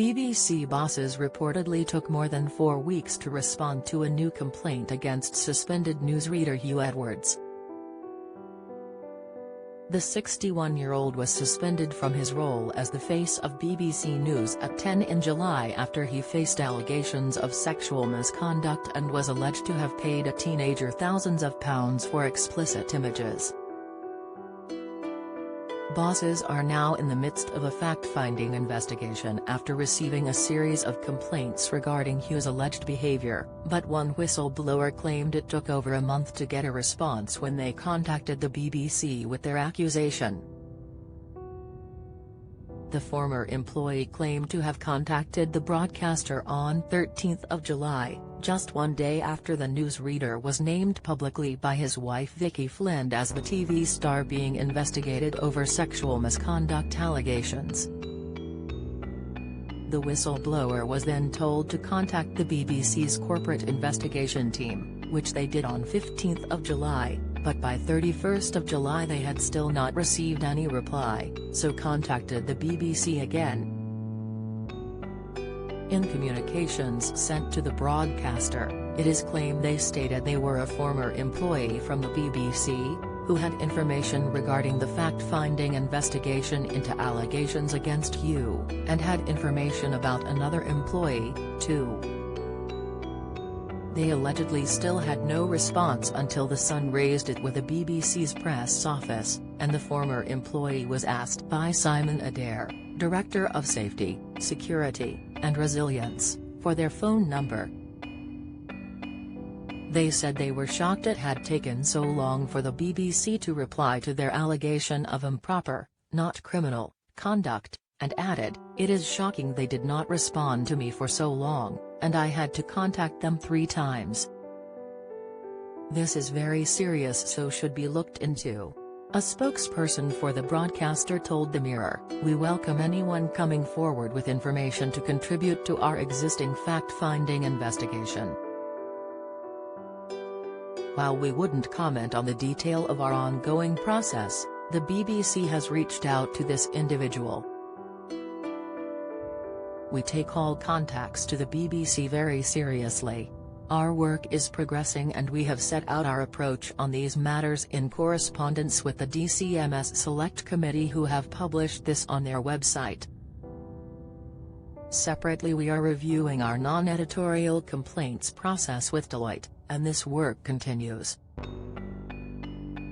BBC bosses reportedly took more than 4 weeks to respond to a new complaint against suspended newsreader Huw Edwards. The 61-year-old was suspended from his role as the face of BBC News at 10 in July after he faced allegations of sexual misconduct and was alleged to have paid a teenager thousands of pounds for explicit images. Bosses are now in the midst of a fact-finding investigation after receiving a series of complaints regarding Huw's alleged behavior, but one whistleblower claimed it took over a month to get a response when they contacted the BBC with their accusation. The former employee claimed to have contacted the broadcaster on 13 July, just one day after the newsreader was named publicly by his wife Vicky Flynn as the TV star being investigated over sexual misconduct allegations. The whistleblower was then told to contact the BBC's corporate investigation team, which they did on 15 July. But by 31 July they had still not received any reply, so contacted the BBC again. In communications sent to the broadcaster, it is claimed they stated they were a former employee from the BBC, who had information regarding the fact-finding investigation into allegations against Huw, and had information about another employee, too. They allegedly still had no response until The Sun raised it with the BBC's press office, and the former employee was asked by Simon Adair, Director of Safety, Security, and Resilience, for their phone number. They said they were shocked it had taken so long for the BBC to reply to their allegation of improper, not criminal, conduct, and added, "It is shocking they did not respond to me for so long, and I had to contact them 3 times. This is very serious, so should be looked into." A spokesperson for the broadcaster told the Mirror, "We welcome anyone coming forward with information to contribute to our existing fact-finding investigation. While we wouldn't comment on the detail of our ongoing process, the BBC has reached out to this individual. We take all contacts to the BBC very seriously. Our work is progressing and we have set out our approach on these matters in correspondence with the DCMS Select Committee, who have published this on their website. Separately, we are reviewing our non-editorial complaints process with Deloitte, and this work continues."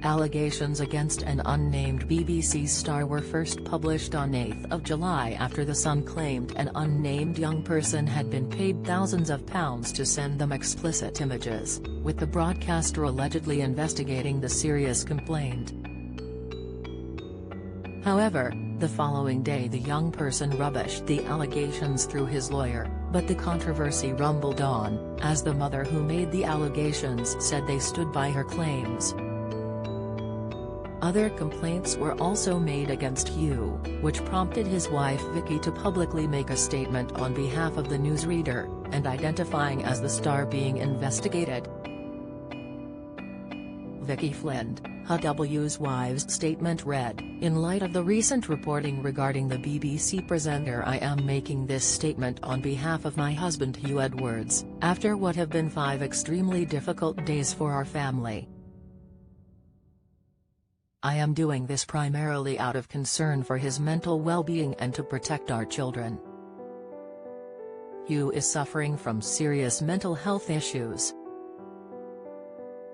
Allegations against an unnamed BBC star were first published on 8 July after The Sun claimed an unnamed young person had been paid thousands of pounds to send them explicit images, with the broadcaster allegedly investigating the serious complaint. However, the following day the young person rubbished the allegations through his lawyer, but the controversy rumbled on, as the mother who made the allegations said they stood by her claims. Other complaints were also made against Huw, which prompted his wife Vicky to publicly make a statement on behalf of the newsreader, and identifying as the star being investigated. Vicky Flynn, Huw's wife's statement read, "In light of the recent reporting regarding the BBC presenter, I am making this statement on behalf of my husband Huw Edwards, after what have been 5 extremely difficult days for our family. I am doing this primarily out of concern for his mental well-being and to protect our children. Huw is suffering from serious mental health issues.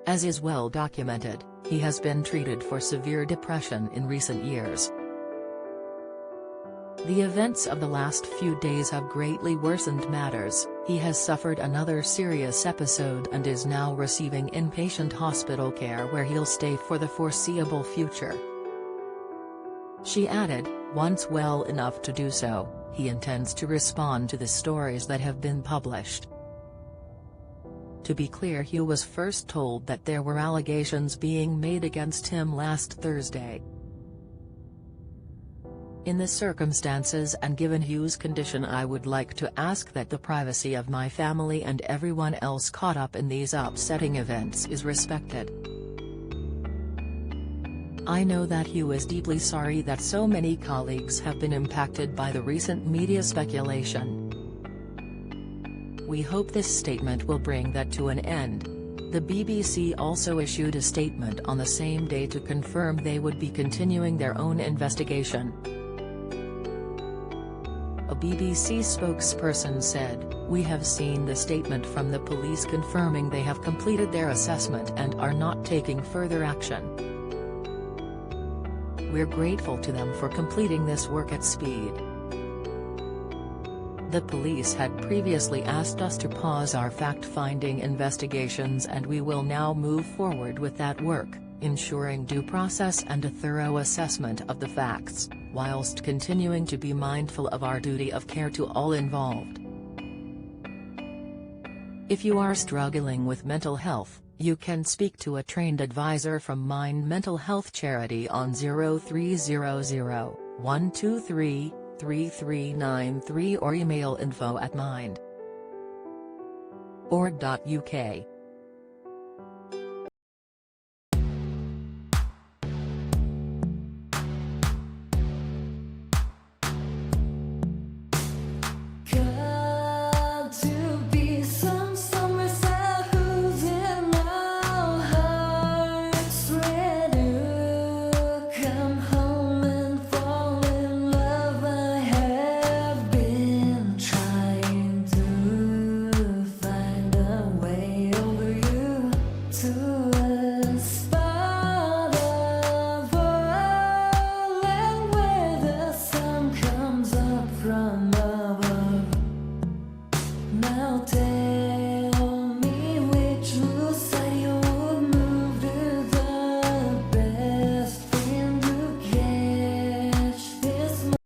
As is well documented, he has been treated for severe depression in recent years. The events of the last few days have greatly worsened matters. He has suffered another serious episode and is now receiving inpatient hospital care where he'll stay for the foreseeable future." She added, "Once well enough to do so, he intends to respond to the stories that have been published." To be clear, Huw was first told that there were allegations being made against him last Thursday. "In the circumstances and given Huw's condition, I would like to ask that the privacy of my family and everyone else caught up in these upsetting events is respected. I know that Huw is deeply sorry that so many colleagues have been impacted by the recent media speculation. We hope this statement will bring that to an end. The BBC also issued a statement on the same day to confirm they would be continuing their own investigation. A BBC spokesperson said, "We have seen the statement from the police confirming they have completed their assessment and are not taking further action. We're grateful to them for completing this work at speed." The police had previously asked us to pause our fact-finding investigations, and we will now move forward with that work, ensuring due process and a thorough assessment of the facts, whilst continuing to be mindful of our duty of care to all involved. If you are struggling with mental health, you can speak to a trained advisor from Mind Mental Health Charity on 0300 123 3393 or email info@mind.org.uk.